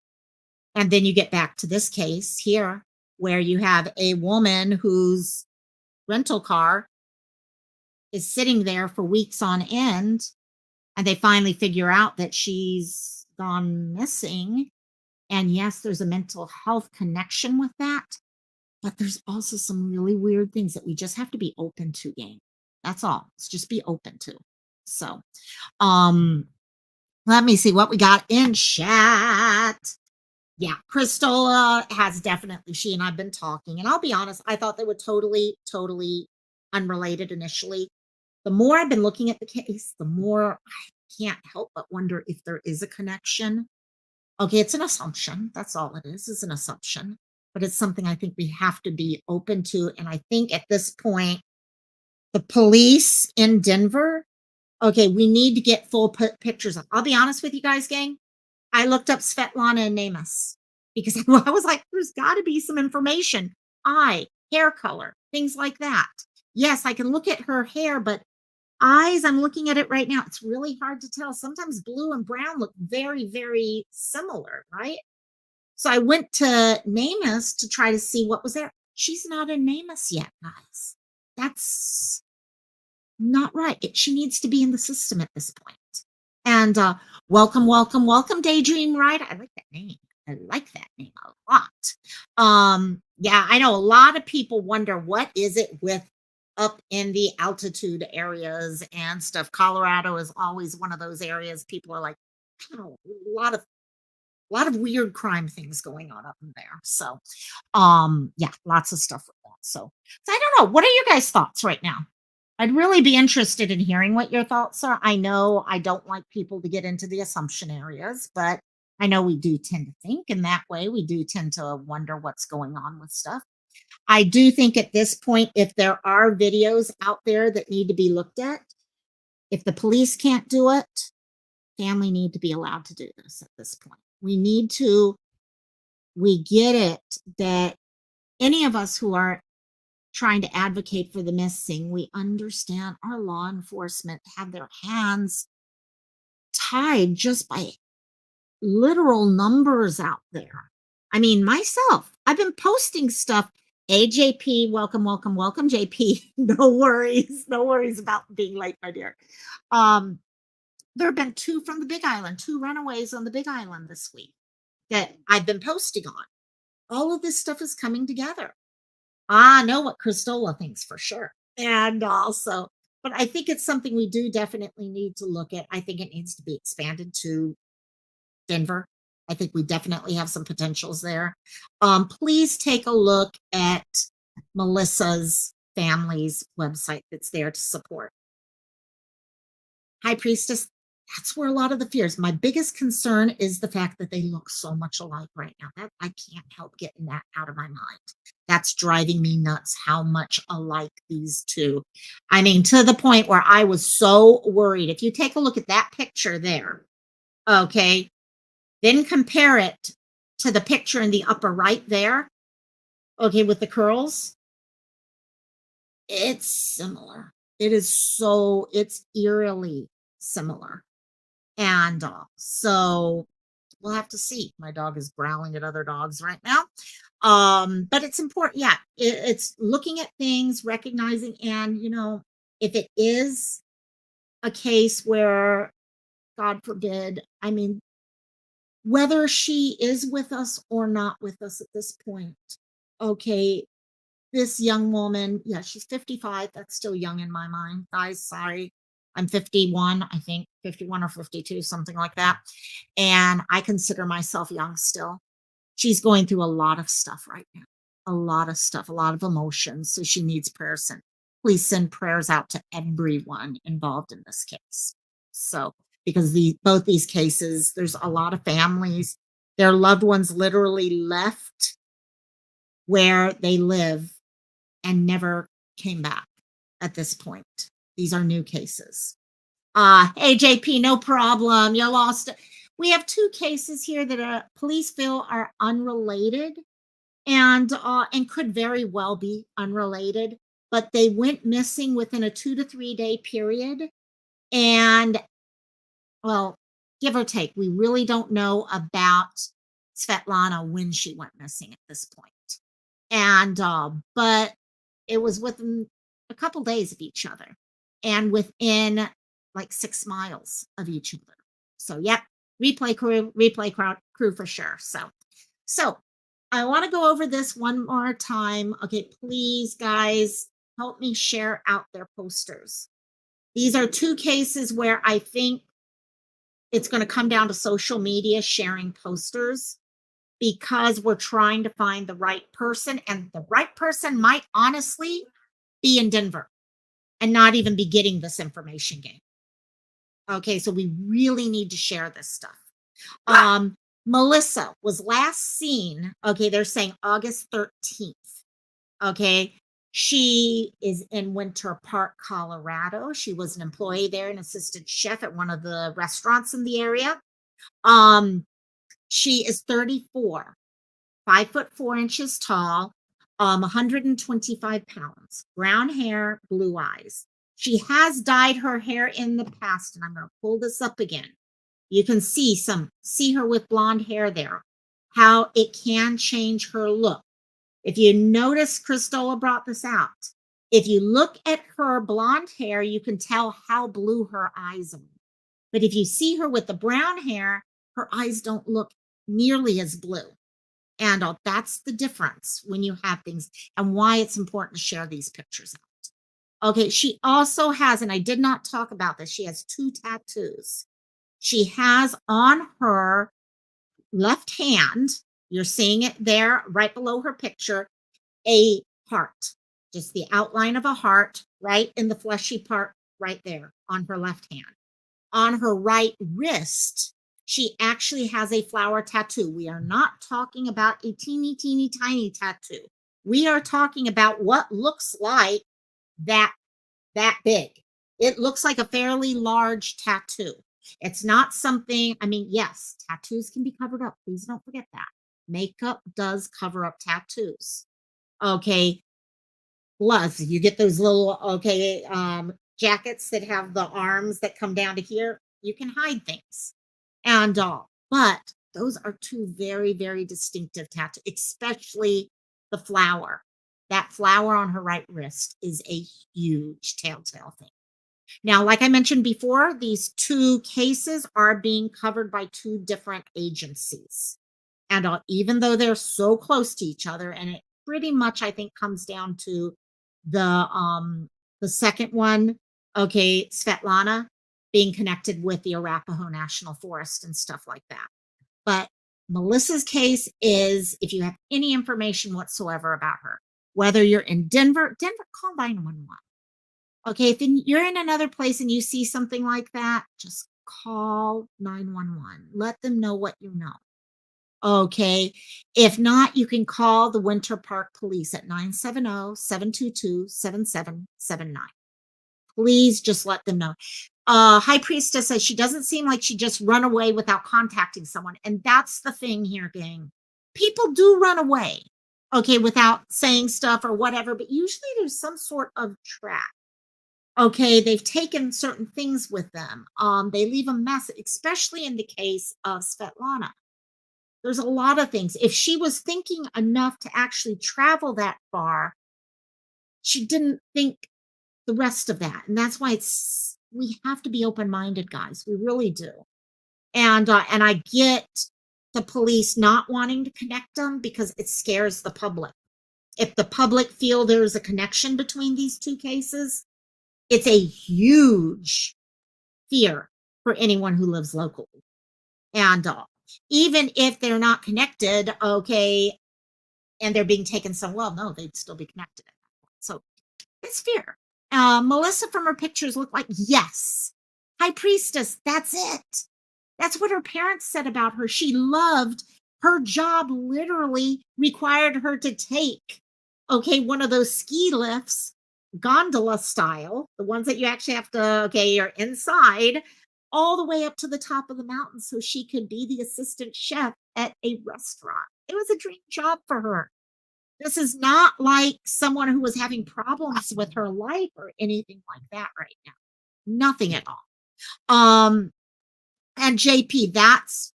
And then you get back to this case here, where you have a woman whose rental car is sitting there for weeks on end, and they finally figure out that she's gone missing. And yes, there's a mental health connection with that, but there's also some really weird things that we just have to be open to, gang. That's all. Let's just be open to. So, um, Let me see what we got in chat. Yeah, Cristola has definitely, she and I've been talking, and I'll be honest, I thought they were totally, totally unrelated initially. The more I've been looking at the case, the more I can't help but wonder if there is a connection. Okay, it's an assumption. That's all it is an assumption. But it's something I think we have to be open to. And I think at this point, the police in Denver, okay, we need to get full pictures of. I'll be honest with you guys, gang. I looked up Svetlana and Namus because I was like, there's got to be some information. Eye, hair color, things like that. Yes, I can look at her hair, but eyes, I'm looking at it right now. It's really hard to tell. Sometimes blue and brown look very, very similar, right? So I went to Namus to try to see what was there. She's not in Namus yet, guys. That's not right. She needs to be in the system at this point. And welcome, welcome, welcome, Daydream Ride. I like that name. I like that name a lot. Yeah, I know a lot of people wonder what is it with up in the altitude areas and stuff. Colorado is always one of those areas. People are like, oh, a lot of weird crime things going on up in there. So, yeah, lots of stuff with that. So I don't know. What are your guys' thoughts right now? I'd really be interested in hearing what your thoughts are. I know I don't like people to get into the assumption areas, but I know we do tend to think in that way. We do tend to wonder what's going on with stuff. I do think at this point, if there are videos out there that need to be looked at, if the police can't do it, family need to be allowed to do this at this point. We get it that any of us who are trying to advocate for the missing, we understand our law enforcement have their hands tied just by literal numbers out there. I mean, myself, I've been posting stuff. AJP, welcome, welcome, welcome, JP. No worries. No worries about being late, my dear. There have been two from the Big Island, two runaways on the Big Island this week that I've been posting on. All of this stuff is coming together. I know what Cristola thinks for sure. And also, but I think it's something we do definitely need to look at. I think it needs to be expanded to Denver. I think we definitely have some potentials there. Please take a look at Melissa's family's website that's there to support. High Priestess, that's where a lot of the fears. My biggest concern is the fact that they look so much alike right now. That I can't help getting that out of my mind. That's driving me nuts how much alike these two. I mean, to the point where I was so worried. If you take a look at that picture there, okay, then compare it to the picture in the upper right there, okay, with the curls. It's similar. It's eerily similar. And so we'll have to see. My dog is growling at other dogs right now. But it's important. Yeah, it's looking at things, recognizing, and if it is a case where, God forbid, I mean, whether she is with us or not with us at this point, okay, this young woman, yeah, she's 55. That's still young in my mind. Guys, sorry. I'm 51, I think, 51 or 52, something like that. And I consider myself young still. She's going through a lot of stuff right now. A lot of stuff, a lot of emotions. So she needs prayers. And please send prayers out to everyone involved in this case. So, because both these cases, there's a lot of families, their loved ones literally left where they live and never came back at this point. These are new cases. Hey, JP, no problem. You lost. We have two cases here that police feel are unrelated and could very well be unrelated, but they went missing within a 2 to 3 day period. And well, give or take, we really don't know about Svetlana when she went missing at this point. And but it was within a couple days of each other and within like 6 miles of each other. So, yep, replay crew for sure. So I want to go over this one more time. Okay, please, guys, help me share out their posters. These are two cases where I think it's going to come down to social media sharing posters because we're trying to find the right person, and the right person might honestly be in Denver and not even be getting this information game. Okay, so we really need to share this stuff. Um, Melissa was last seen, okay, they're saying August 13th. Okay. She is in Winter Park, Colorado. She was an employee there, an assistant chef at one of the restaurants in the area. Um, she is 34, 5'4" tall, 125 pounds, brown hair, blue eyes. She has dyed her hair in the past, and I'm going to pull this up again. You can see her with blonde hair there, how it can change her look. If you notice, Christola brought this out. If you look at her blonde hair, you can tell how blue her eyes are. But if you see her with the brown hair, her eyes don't look nearly as blue. And that's the difference when you have things, and why it's important to share these pictures out. Okay, she also has, and I did not talk about this, she has 2 tattoos. She has on her left hand, you're seeing it there right below her picture, a heart, just the outline of a heart right in the fleshy part right there on her left hand. On her right wrist, she actually has a flower tattoo. We are not talking about a teeny, teeny, tiny tattoo. We are talking about what looks like that big. It looks like a fairly large tattoo. It's not something, I mean, yes, tattoos can be covered up. Please don't forget that. Makeup does cover up tattoos. Okay. Plus, you get those little, okay, jackets that have the arms that come down to here. You can hide things and all. But those are 2 very, very distinctive tattoos, especially the flower. That flower on her right wrist is a huge telltale thing. Now, like I mentioned before, these 2 cases are being covered by 2 different agencies. And even though they're so close to each other, and it pretty much, I think, comes down to the second one, okay, Svetlana being connected with the Arapaho National Forest and stuff like that. But Melissa's case is, if you have any information whatsoever about her, whether you're in Denver, call 911. Okay, if you're in another place and you see something like that, just call 911. Let them know what you know. Okay. If not, you can call the Winter Park Police at 970-722-7779. Please just let them know. High Priestess says she doesn't seem like she just run away without contacting someone. And that's the thing here, gang. People do run away, okay, without saying stuff or whatever, but usually there's some sort of track. Okay, they've taken certain things with them. They leave a message, especially in the case of Svetlana. There's a lot of things. If she was thinking enough to actually travel that far, she didn't think the rest of that. And that's why we have to be open-minded, guys. We really do. And I get the police not wanting to connect them because it scares the public. If the public feel there's a connection between these 2 cases, it's a huge fear for anyone who lives locally. And even if they're not connected, okay, and they're being taken somewhere, no, they'd still be connected at that point. So it's fear. Melissa from her pictures looked like, yes, High Priestess, that's it. That's what her parents said about her. She loved her job, literally required her to take, okay, one of those ski lifts, gondola style, the ones that you actually have to, okay, you're inside, all the way up to the top of the mountain so she could be the assistant chef at a restaurant. It was a dream job for her. This is not like someone who was having problems with her life or anything like that right now. Nothing at all. And JP, that's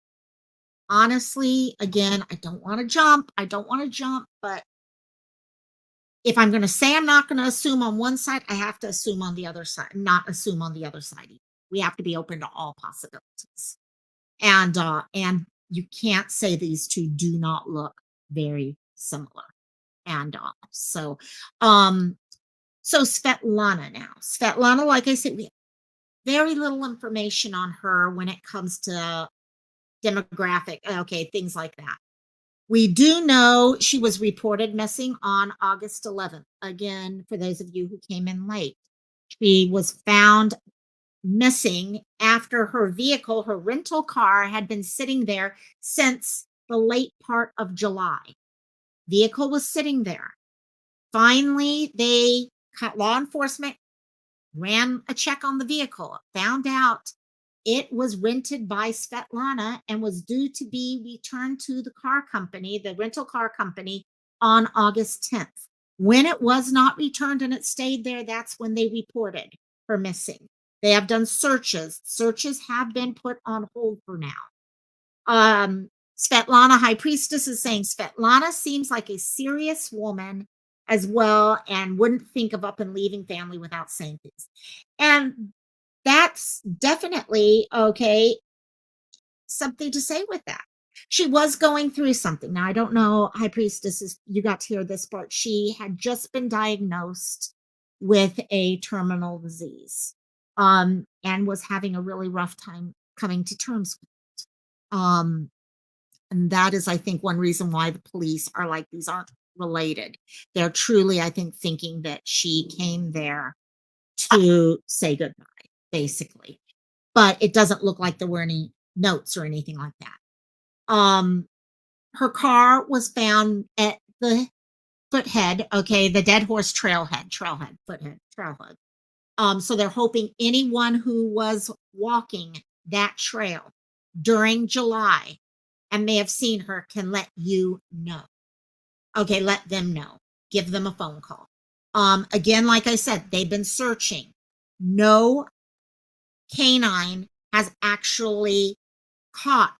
honestly, again, I don't want to jump. But if I'm going to say I'm not going to assume on one side, I have to assume on the other side, not assume on the other side. We have to be open to all possibilities. And you can't say these 2 do not look very similar. And so Svetlana now. Svetlana, like I said, very little information on her when it comes to demographic, okay, things like that. We do know she was reported missing on August 11th. Again, for those of you who came in late, she was found missing after her vehicle, her rental car, had been sitting there since the late part of July. Vehicle was sitting there. Finally, law enforcement ran a check on the vehicle, found out it was rented by Svetlana and was due to be returned to the car company, the rental car company, on August 10th. When it was not returned and it stayed there, that's when they reported her missing. They have done searches. Searches have been put on hold for now. Svetlana High Priestess is saying Svetlana seems like a serious woman as well and wouldn't think of up and leaving family without saying things. And that's definitely okay, something to say with that. She was going through something. Now, I don't know, High Priestess, is you got to hear this part. She had just been diagnosed with a terminal disease, and was having a really rough time coming to terms with it. And that is, I think, one reason why the police are like, these aren't related. They're truly, I think, thinking that she came there to say goodbye, basically. But it doesn't look like there were any notes or anything like that. Her car was found at the foothead, okay, the Dead Horse trailhead, foothead, trailhead. So they're hoping anyone who was walking that trail during July and may have seen her can let you know. Okay, let them know. Give them a phone call. Again, like I said, they've been searching. No canine has actually caught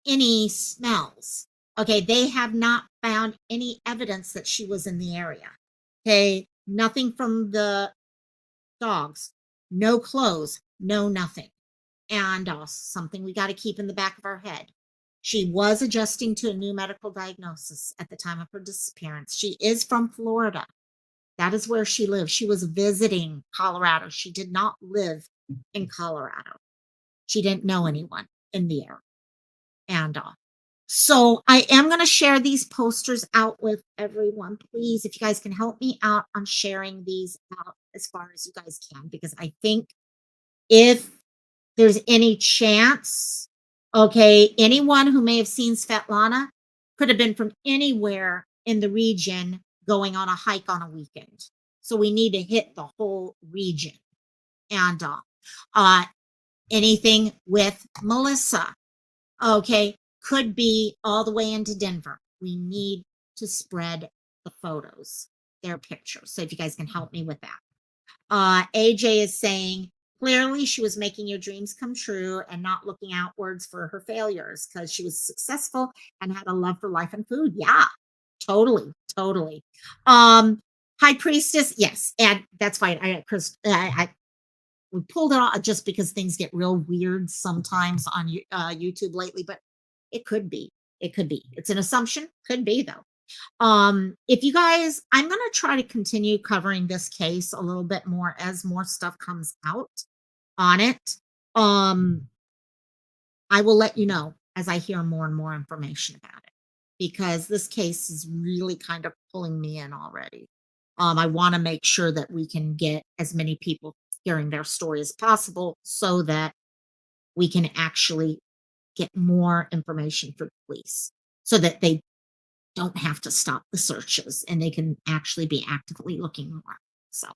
any smells. Okay, they have not found any evidence that she was in the area. Okay, nothing from the dogs, no clothes, no nothing. And something we got to keep in the back of our head. She was adjusting to a new medical diagnosis at the time of her disappearance. She is from Florida. That is where she lived. She was visiting Colorado. She did not live in Colorado. She didn't know anyone in the area. And so I am going to share these posters out with everyone. Please, if you guys can help me out on sharing these out as far as you guys can, because I think if there's any chance, okay, anyone who may have seen Svetlana could have been from anywhere in the region going on a hike on a weekend. So we need to hit the whole region. And uh, anything with Melissa, okay, could be all the way into Denver. We need to spread the photos, their pictures. So if you guys can help me with that. AJ is saying, clearly she was making your dreams come true and not looking outwards for her failures because she was successful and had a love for life and food. Yeah, totally, totally. High Priestess, yes, and that's fine. Chris, we pulled it off just because things get real weird sometimes on YouTube lately, but it could be. It could be. It's an assumption. Could be though. If you guys, I'm going to try to continue covering this case a little bit more as more stuff comes out on it. I will let you know as I hear more and more information about it because this case is really kind of pulling me in already. I want to make sure that we can get as many people hearing their story as possible so that we can actually get more information for the police so that they don't have to stop the searches and they can actually be actively looking more. So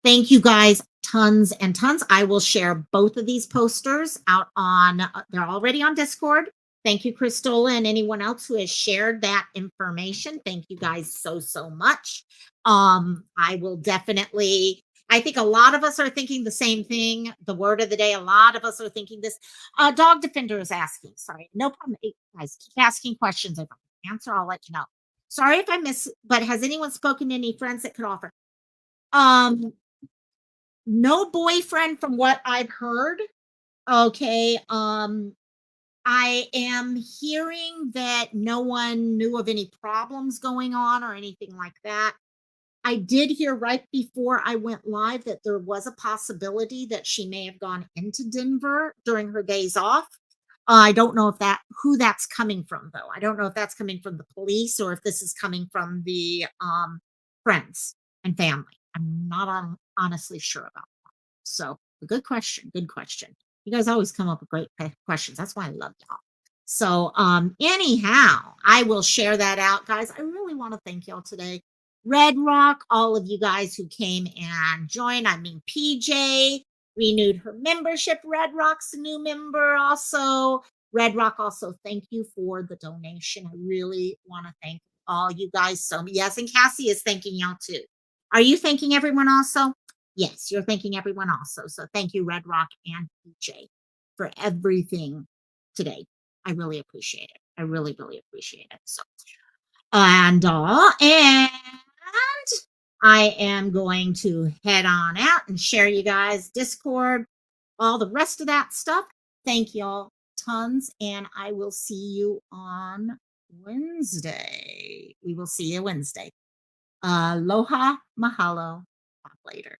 thank you guys tons and tons. I will share both of these posters out on, they're already on Discord. Thank you, Cristola, and anyone else who has shared that information. Thank you guys so, so much. I will definitely, I think a lot of us are thinking the same thing. The word of the day, a lot of us are thinking this. Dog Defender is asking, sorry, no problem. Hey, guys, keep asking questions. If I can answer, I'll let you know. Sorry if I miss, but has anyone spoken to any friends that could offer? No boyfriend from what I've heard. Okay. I am hearing that no one knew of any problems going on or anything like that. I did hear right before I went live that there was a possibility that she may have gone into Denver during her days off. I don't know if that who that's coming from though. I don't know if that's coming from the police or if this is coming from the friends and family. I'm not honestly sure about. So, a good question. Good question. You guys always come up with great questions. That's why I love y'all. So, anyhow, I will share that out, guys. I really want to thank y'all today. Red Rock, all of you guys who came and joined. I mean, PJ renewed her membership. Red Rock's a new member also. Red Rock also, thank you for the donation. I really want to thank all you guys. So, yes, and Cassie is thanking y'all too. Are you thanking everyone also? Yes, you're thanking everyone also. So thank you, Red Rock and PJ, for everything today. I really appreciate it. I really, really appreciate it. So and I am going to head on out and share you guys Discord, all the rest of that stuff. Thank y'all tons, and I will see you on Wednesday. We will see you Wednesday. Aloha, mahalo. Talk later.